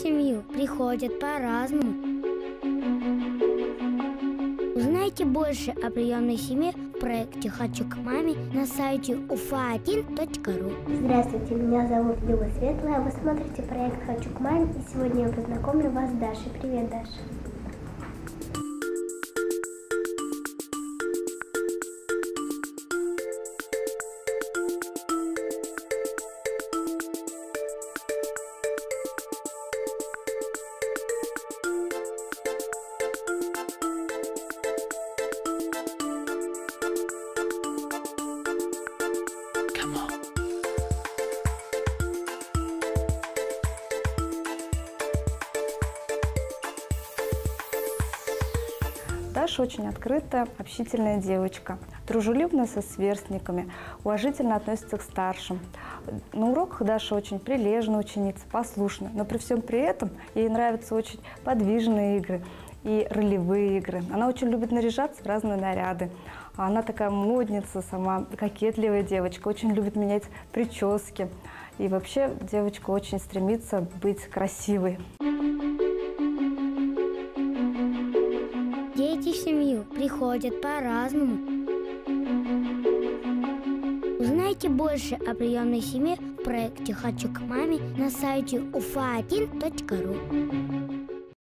семью приходят по-разному. Узнайте больше о приемной семье в проекте «Хочу к маме» на сайте ufa1.ru. Здравствуйте, меня зовут Люба Светлая. Вы смотрите проект «Хочу к маме», и сегодня я познакомлю вас с Дашей. Привет, Даша. Даша очень открытая, общительная девочка, дружелюбная со сверстниками, уважительно относится к старшим. На уроках Даша очень прилежная ученица, послушная, но при всем при этом ей нравятся очень подвижные игры и ролевые игры. Она очень любит наряжаться в разные наряды. Она такая модница, сама кокетливая девочка, очень любит менять прически. И вообще девочка очень стремится быть красивой. Дети в семью приходят по-разному. Узнайте больше о приемной семье в проекте «Хочу к маме» на сайте ufa1.ru.